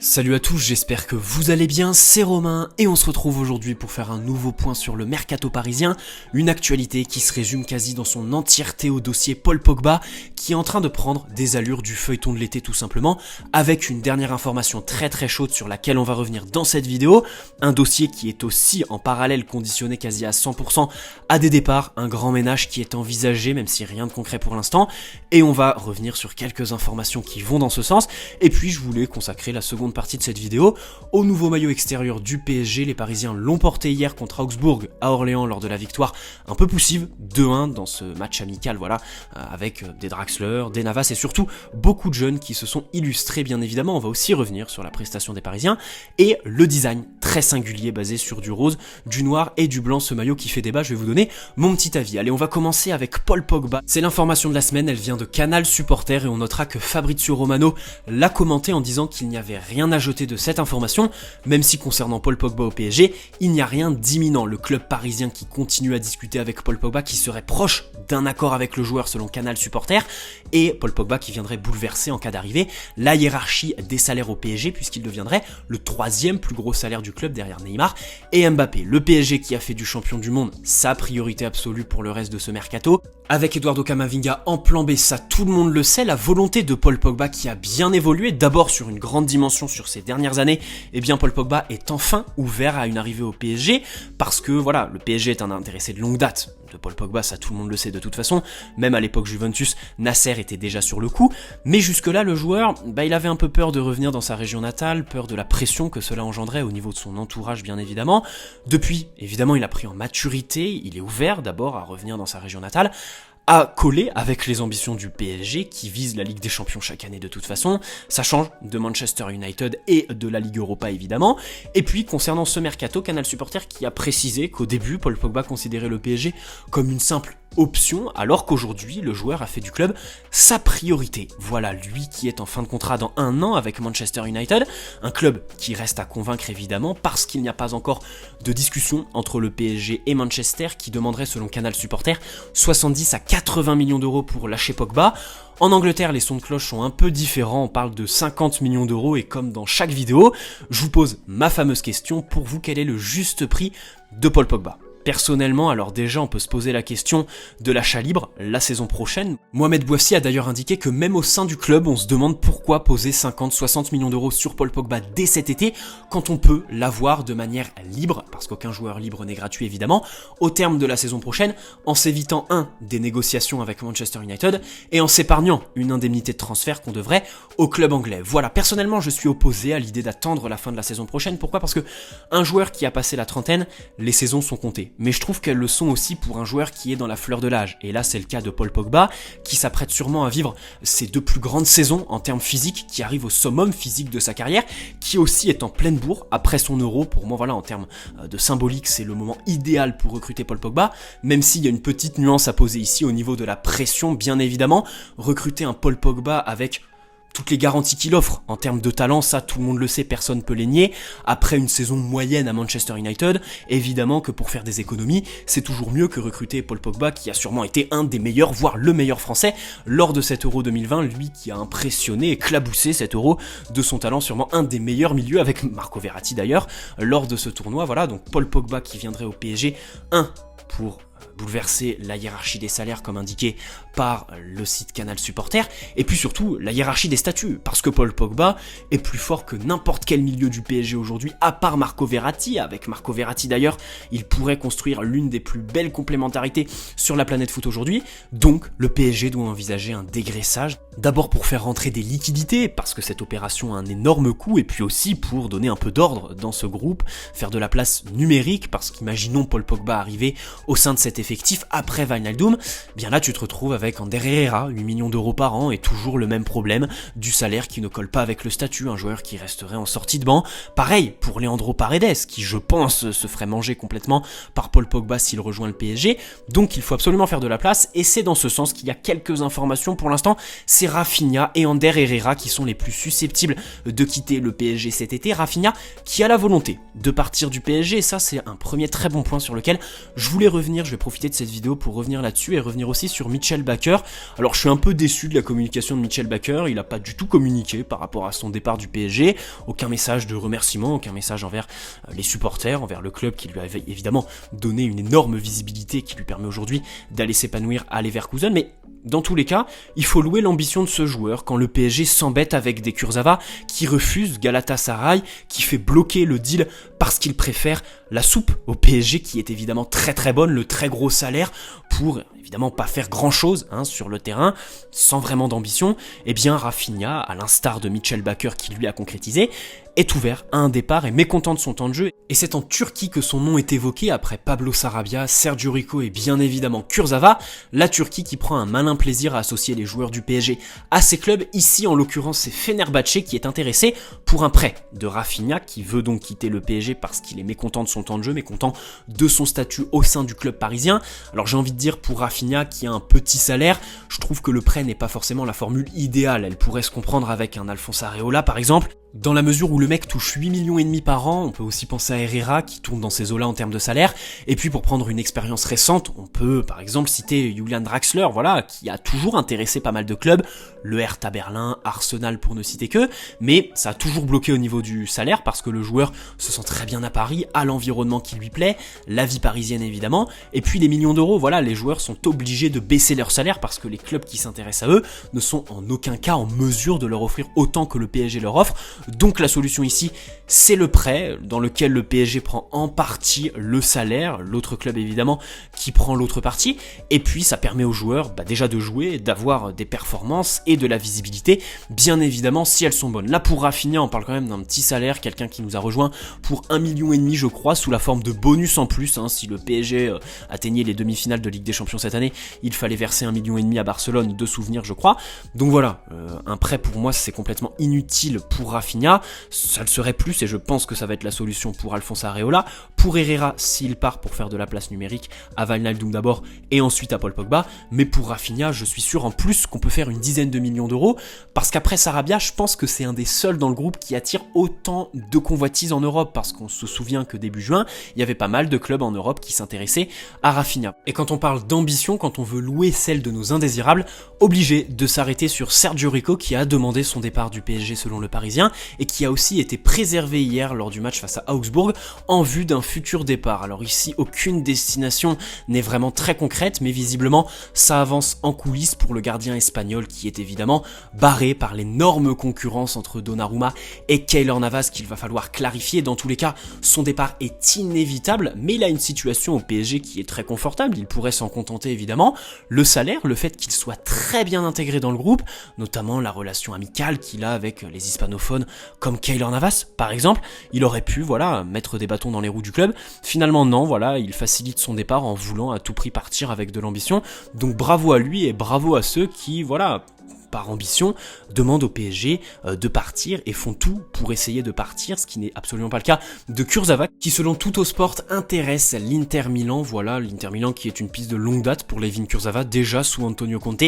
Salut à tous, j'espère que vous allez bien, c'est Romain et on se retrouve aujourd'hui pour faire un nouveau point sur le mercato parisien, une actualité qui se résume quasi dans son entièreté au dossier Paul Pogba qui est en train de prendre des allures du feuilleton de l'été tout simplement, avec une dernière information très chaude sur laquelle on va revenir dans cette vidéo, un dossier qui est aussi en parallèle conditionné quasi à 100% à des départs, un grand ménage qui est envisagé même si rien de concret pour l'instant, et on va revenir sur quelques informations qui vont dans ce sens, et puis je voulais consacrer la seconde partie de cette vidéo au nouveau maillot extérieur du PSG. Les Parisiens l'ont porté hier contre Augsbourg à Orléans lors de la victoire un peu poussive 2-1 dans ce match amical, voilà, avec des Draxler, des Navas et surtout beaucoup de jeunes qui se sont illustrés bien évidemment. On va aussi revenir sur la prestation des Parisiens et le design très singulier basé sur du rose, du noir et du blanc, ce maillot qui fait débat. Je vais vous donner mon petit avis. Allez, on va commencer avec Paul Pogba. C'est l'information de la semaine, elle vient de Canal Supporter et on notera que Fabrizio Romano l'a commenté en disant qu'il n'y avait rien à jeter de cette information, même si concernant Paul Pogba au PSG, il n'y a rien d'imminent. Le club parisien qui continue à discuter avec Paul Pogba, qui serait proche d'un accord avec le joueur selon Canal Supporter, et Paul Pogba qui viendrait bouleverser en cas d'arrivée la hiérarchie des salaires au PSG, puisqu'il deviendrait le troisième plus gros salaire du club derrière Neymar et Mbappé. Le PSG qui a fait du champion du monde sa priorité absolue pour le reste de ce mercato, avec Eduardo Camavinga en plan B, ça tout le monde le sait. La volonté de Paul Pogba qui a bien évolué, d'abord sur une grande dimension sur ces dernières années, et bien Paul Pogba est enfin ouvert à une arrivée au PSG, parce que voilà, le PSG est un intéressé de longue date de Paul Pogba, ça tout le monde le sait de toute façon, même à l'époque Juventus, Nasser était déjà sur le coup, mais jusque là le joueur, il avait un peu peur de revenir dans sa région natale, peur de la pression que cela engendrait au niveau de son entourage bien évidemment. Depuis, évidemment il a pris en maturité, il est ouvert d'abord à revenir dans sa région natale, à coller avec les ambitions du PSG qui vise la Ligue des Champions chaque année de toute façon. Ça change de Manchester United et de la Ligue Europa évidemment. Et puis concernant ce mercato, Canal Supporter qui a précisé qu'au début Paul Pogba considérait le PSG comme une simple option, alors qu'aujourd'hui le joueur a fait du club sa priorité. Voilà, lui qui est en fin de contrat dans 1 an avec Manchester United, un club qui reste à convaincre évidemment parce qu'il n'y a pas encore de discussion entre le PSG et Manchester, qui demanderait selon Canal Supporter 70 à 80 millions d'euros pour lâcher Pogba. En Angleterre, les sons de cloche sont un peu différents, on parle de 50 millions d'euros et comme dans chaque vidéo, je vous pose ma fameuse question, pour vous quel est le juste prix de Paul Pogba ? Personnellement, alors déjà on peut se poser la question de l'achat libre la saison prochaine. Mohamed Bouafsi a d'ailleurs indiqué que même au sein du club, on se demande pourquoi poser 50-60 millions d'euros sur Paul Pogba dès cet été, quand on peut l'avoir de manière libre, parce qu'aucun joueur libre n'est gratuit évidemment, au terme de la saison prochaine, en s'évitant des négociations avec Manchester United, et en s'épargnant une indemnité de transfert qu'on devrait au club anglais. Voilà, personnellement je suis opposé à l'idée d'attendre la fin de la saison prochaine. Pourquoi ? Parce que un joueur qui a passé la trentaine, les saisons sont comptées. Mais je trouve qu'elles le sont aussi pour un joueur qui est dans la fleur de l'âge. Et là, c'est le cas de Paul Pogba, qui s'apprête sûrement à vivre ses 2 plus grandes saisons en termes physiques, qui arrive au summum physique de sa carrière, qui aussi est en pleine bourre après son Euro. Pour moi, voilà, en termes de symbolique, c'est le moment idéal pour recruter Paul Pogba, même s'il y a une petite nuance à poser ici au niveau de la pression, bien évidemment. Recruter un Paul Pogba avec toutes les garanties qu'il offre en termes de talent, ça tout le monde le sait, personne ne peut les nier. Après une saison moyenne à Manchester United, évidemment que pour faire des économies, c'est toujours mieux que recruter Paul Pogba qui a sûrement été un des meilleurs, voire le meilleur français lors de cet Euro 2020, lui qui a impressionné, éclaboussé cet Euro de son talent, sûrement un des meilleurs milieux avec Marco Verratti d'ailleurs lors de ce tournoi. Voilà, donc Paul Pogba qui viendrait au PSG, pour bouleverser la hiérarchie des salaires comme indiqué par le site Canal Supporter, et puis surtout la hiérarchie des statuts, parce que Paul Pogba est plus fort que n'importe quel milieu du PSG aujourd'hui, à part Marco Verratti. Avec Marco Verratti d'ailleurs, il pourrait construire l'une des plus belles complémentarités sur la planète foot aujourd'hui, donc le PSG doit envisager un dégraissage, d'abord pour faire rentrer des liquidités, parce que cette opération a un énorme coût, et puis aussi pour donner un peu d'ordre dans ce groupe, faire de la place numérique, parce qu'imaginons Paul Pogba arriver au sein de cet effectif après Wijnaldum, bien là tu te retrouves avec Ander Herrera, 8 millions d'euros par an, et toujours le même problème du salaire qui ne colle pas avec le statut, un joueur qui resterait en sortie de banc. Pareil pour Leandro Paredes, qui je pense se ferait manger complètement par Paul Pogba s'il rejoint le PSG, donc il faut absolument faire de la place, et c'est dans ce sens qu'il y a quelques informations. Pour l'instant, c'est Rafinha et Ander Herrera qui sont les plus susceptibles de quitter le PSG cet été. Rafinha qui a la volonté de partir du PSG, et ça c'est un premier très bon point sur lequel je voulais revenir. Je vais profiter de cette vidéo pour revenir là-dessus et revenir aussi sur Mitchell Baker. Alors je suis un peu déçu de la communication de Mitchell Baker, il n'a pas du tout communiqué par rapport à son départ du PSG, aucun message de remerciement, aucun message envers les supporters, envers le club qui lui avait évidemment donné une énorme visibilité qui lui permet aujourd'hui d'aller s'épanouir à Leverkusen, mais dans tous les cas, il faut louer l'ambition de ce joueur quand le PSG s'embête avec des Kurzawa qui refusent Galatasaray, qui fait bloquer le deal parce qu'il préfère la soupe au PSG qui est évidemment très très bonne, le très gros salaire pour évidemment pas faire grand chose sur le terrain, sans vraiment d'ambition. Eh bien Rafinha, à l'instar de Mitchell Baker qui lui a concrétisé, est ouvert à un départ et mécontent de son temps de jeu. Et c'est en Turquie que son nom est évoqué après Pablo Sarabia, Sergio Rico et bien évidemment Kurzawa, la Turquie qui prend un malin plaisir à associer les joueurs du PSG à ses clubs. Ici en l'occurrence c'est Fenerbahçe qui est intéressé pour un prêt de Rafinha qui veut donc quitter le PSG parce qu'il est mécontent de son temps de jeu, mécontent de son statut au sein du club parisien. Alors j'ai envie de dire pour Rafinha qui a un petit salaire, je trouve que le prêt n'est pas forcément la formule idéale, elle pourrait se comprendre avec un Alphonse Areola par exemple, dans la mesure où le mec touche 8,5 millions par an. On peut aussi penser à Herrera qui tourne dans ces eaux-là en termes de salaire. Et puis pour prendre une expérience récente, on peut par exemple citer Julian Draxler, voilà, qui a toujours intéressé pas mal de clubs, le Hertha Berlin, Arsenal pour ne citer que, mais ça a toujours bloqué au niveau du salaire parce que le joueur se sent très bien à Paris, à l'environnement qui lui plaît, la vie parisienne évidemment, et puis les millions d'euros, voilà, les joueurs sont obligés de baisser leur salaire parce que les clubs qui s'intéressent à eux ne sont en aucun cas en mesure de leur offrir autant que le PSG leur offre. Donc la solution ici, c'est le prêt, dans lequel le PSG prend en partie le salaire, l'autre club évidemment qui prend l'autre partie, et puis ça permet aux joueurs déjà de jouer, d'avoir des performances et de la visibilité, bien évidemment si elles sont bonnes. Là pour Rafinha, on parle quand même d'un petit salaire, quelqu'un qui nous a rejoint pour 1,5 million je crois, sous la forme de bonus en plus, si le PSG atteignait les demi-finales de Ligue des Champions cette année, il fallait verser 1,5 million à Barcelone, de souvenirs je crois. Donc voilà, un prêt pour moi c'est complètement inutile pour Rafinha. Ça le serait plus et je pense que ça va être la solution pour Alphonse Areola. Pour Herrera, s'il part pour faire de la place numérique, à Wijnaldum d'abord et ensuite à Paul Pogba. Mais pour Rafinha, je suis sûr en plus qu'on peut faire une dizaine de millions d'euros parce qu'après Sarabia, je pense que c'est un des seuls dans le groupe qui attire autant de convoitises en Europe parce qu'on se souvient que début juin, il y avait pas mal de clubs en Europe qui s'intéressaient à Rafinha. Et quand on parle d'ambition, quand on veut louer celle de nos indésirables, obligé de s'arrêter sur Sergio Rico qui a demandé son départ du PSG selon le Parisien et qui a aussi été préservé hier lors du match face à Augsbourg en vue d'un futur départ. Alors ici, aucune destination n'est vraiment très concrète, mais visiblement, ça avance en coulisses pour le gardien espagnol qui est évidemment barré par l'énorme concurrence entre Donnarumma et Keylor Navas qu'il va falloir clarifier. Dans tous les cas, son départ est inévitable, mais il a une situation au PSG qui est très confortable, il pourrait s'en contenter évidemment. Le salaire, le fait qu'il soit très bien intégré dans le groupe, notamment la relation amicale qu'il a avec les hispanophones comme Keylor Navas par exemple, il aurait pu mettre des bâtons dans les roues du club. Finalement non, il facilite son départ en voulant à tout prix partir avec de l'ambition. Donc bravo à lui et bravo à ceux qui par ambition, demandent au PSG de partir et font tout pour essayer de partir, ce qui n'est absolument pas le cas de Kurzawa, qui selon Tuttosport intéresse l'Inter Milan. Voilà, l'Inter Milan qui est une piste de longue date pour Layvin Kurzawa, déjà sous Antonio Conte.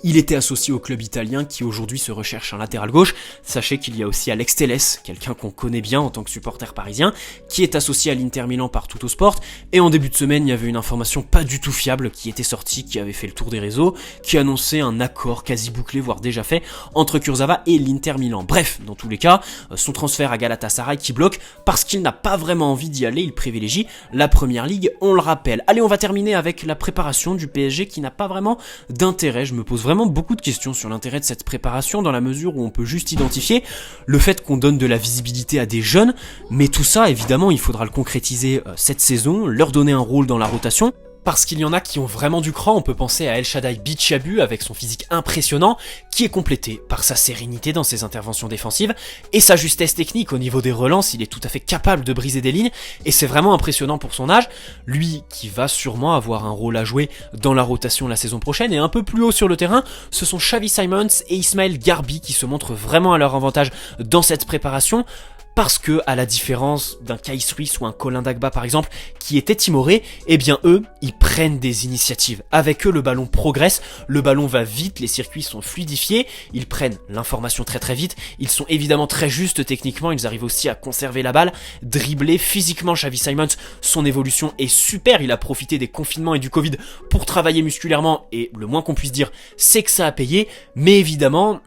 Il était associé au club italien qui aujourd'hui se recherche un latéral gauche. Sachez qu'il y a aussi Alex Telles, quelqu'un qu'on connaît bien en tant que supporter parisien, qui est associé à l'Inter Milan par Tuttosport. Et en début de semaine, il y avait une information pas du tout fiable qui était sortie, qui avait fait le tour des réseaux, qui annonçait un accord quasi bouclé, voire déjà fait, entre Kurzawa et l'Inter Milan. Bref, dans tous les cas, son transfert à Galatasaray qui bloque parce qu'il n'a pas vraiment envie d'y aller, il privilégie la Première Ligue, on le rappelle. Allez, on va terminer avec la préparation du PSG qui n'a pas vraiment d'intérêt. Je me pose vraiment beaucoup de questions sur l'intérêt de cette préparation dans la mesure où on peut juste identifier le fait qu'on donne de la visibilité à des jeunes, mais tout ça, évidemment, il faudra le concrétiser cette saison, leur donner un rôle dans la rotation. Parce qu'il y en a qui ont vraiment du cran, on peut penser à El Shaddai Bichabou avec son physique impressionnant, qui est complété par sa sérénité dans ses interventions défensives et sa justesse technique au niveau des relances, il est tout à fait capable de briser des lignes et c'est vraiment impressionnant pour son âge, lui qui va sûrement avoir un rôle à jouer dans la rotation la saison prochaine. Et un peu plus haut sur le terrain, ce sont Xavi Simons et Ismaël Garbi qui se montrent vraiment à leur avantage dans cette préparation. parce que, à la différence d'un Kais Ruiz ou un Colin Dagba par exemple, qui étaient timorés, eh bien eux, ils prennent des initiatives. Avec eux, le ballon progresse, le ballon va vite, les circuits sont fluidifiés, ils prennent l'information très très vite, ils sont évidemment très justes techniquement, ils arrivent aussi à conserver la balle, dribbler physiquement. Xavi Simons, son évolution est super, il a profité des confinements et du Covid pour travailler musculairement, et le moins qu'on puisse dire, c'est que ça a payé, mais évidemment,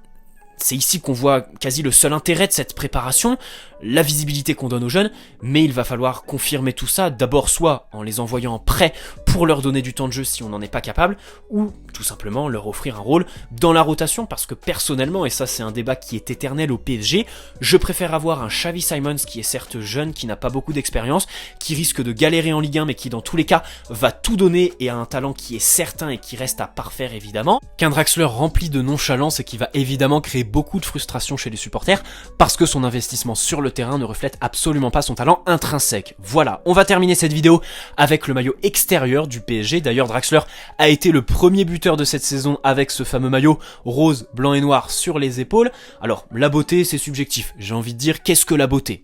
c'est ici qu'on voit quasi le seul intérêt de cette préparation, la visibilité qu'on donne aux jeunes, mais il va falloir confirmer tout ça, d'abord soit en les envoyant en prêt pour leur donner du temps de jeu si on n'en est pas capable, ou tout simplement leur offrir un rôle dans la rotation, parce que personnellement, et ça c'est un débat qui est éternel au PSG, je préfère avoir un Xavi Simons qui est certes jeune, qui n'a pas beaucoup d'expérience, qui risque de galérer en Ligue 1, mais qui dans tous les cas va tout donner et a un talent qui est certain et qui reste à parfaire évidemment, qu'un Draxler rempli de nonchalance et qui va évidemment créer beaucoup de frustration chez les supporters, parce que son investissement sur le terrain ne reflète absolument pas son talent intrinsèque. Voilà, on va terminer cette vidéo avec le maillot extérieur du PSG. D'ailleurs, Draxler a été le premier buteur de cette saison avec ce fameux maillot rose, blanc et noir sur les épaules. Alors, la beauté, c'est subjectif. J'ai envie de dire, qu'est-ce que la beauté ?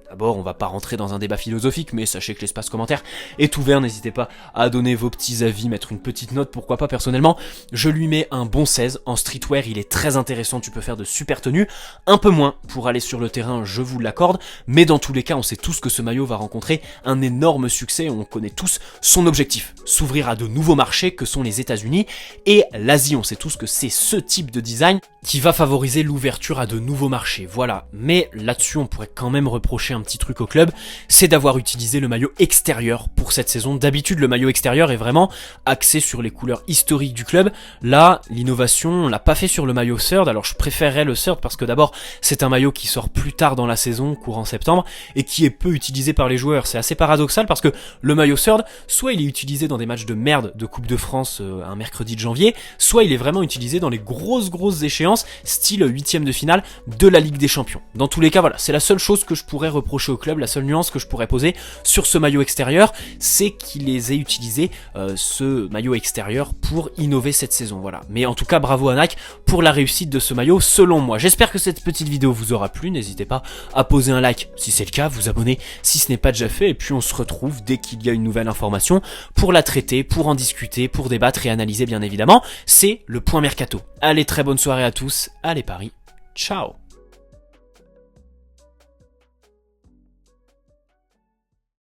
D'abord, on va pas rentrer dans un débat philosophique, mais sachez que l'espace commentaire est ouvert, n'hésitez pas à donner vos petits avis, mettre une petite note, pourquoi pas. Personnellement, je lui mets un bon 16, en streetwear il est très intéressant, tu peux faire de super tenues, un peu moins pour aller sur le terrain, je vous l'accorde, mais dans tous les cas, on sait tous que ce maillot va rencontrer un énorme succès, on connaît tous son objectif, s'ouvrir à de nouveaux marchés que sont les États-Unis et l'Asie, on sait tous que c'est ce type de design qui va favoriser l'ouverture à de nouveaux marchés, voilà, mais là-dessus on pourrait quand même reprocher un petit truc au club, c'est d'avoir utilisé le maillot extérieur pour cette saison. D'habitude, le maillot extérieur est vraiment axé sur les couleurs historiques du club. Là, l'innovation, on l'a pas fait sur le maillot third. Alors, je préférerais le third parce que d'abord, c'est un maillot qui sort plus tard dans la saison, courant septembre, et qui est peu utilisé par les joueurs. C'est assez paradoxal parce que le maillot third, soit il est utilisé dans des matchs de merde de Coupe de France un mercredi de janvier, soit il est vraiment utilisé dans les grosses échéances, style 8e de finale de la Ligue des Champions. Dans tous les cas, voilà, c'est la seule chose que je pourrais reprocher au club, la seule nuance que je pourrais poser sur ce maillot extérieur, c'est qu'il les ait utilisé ce maillot extérieur pour innover cette saison, voilà. Mais en tout cas, bravo à Nike pour la réussite de ce maillot, selon moi. J'espère que cette petite vidéo vous aura plu, n'hésitez pas à poser un like si c'est le cas, vous abonner si ce n'est pas déjà fait, et puis on se retrouve dès qu'il y a une nouvelle information pour la traiter, pour en discuter, pour débattre et analyser bien évidemment. C'est le point mercato. Allez, très bonne soirée à tous, allez Paris, ciao.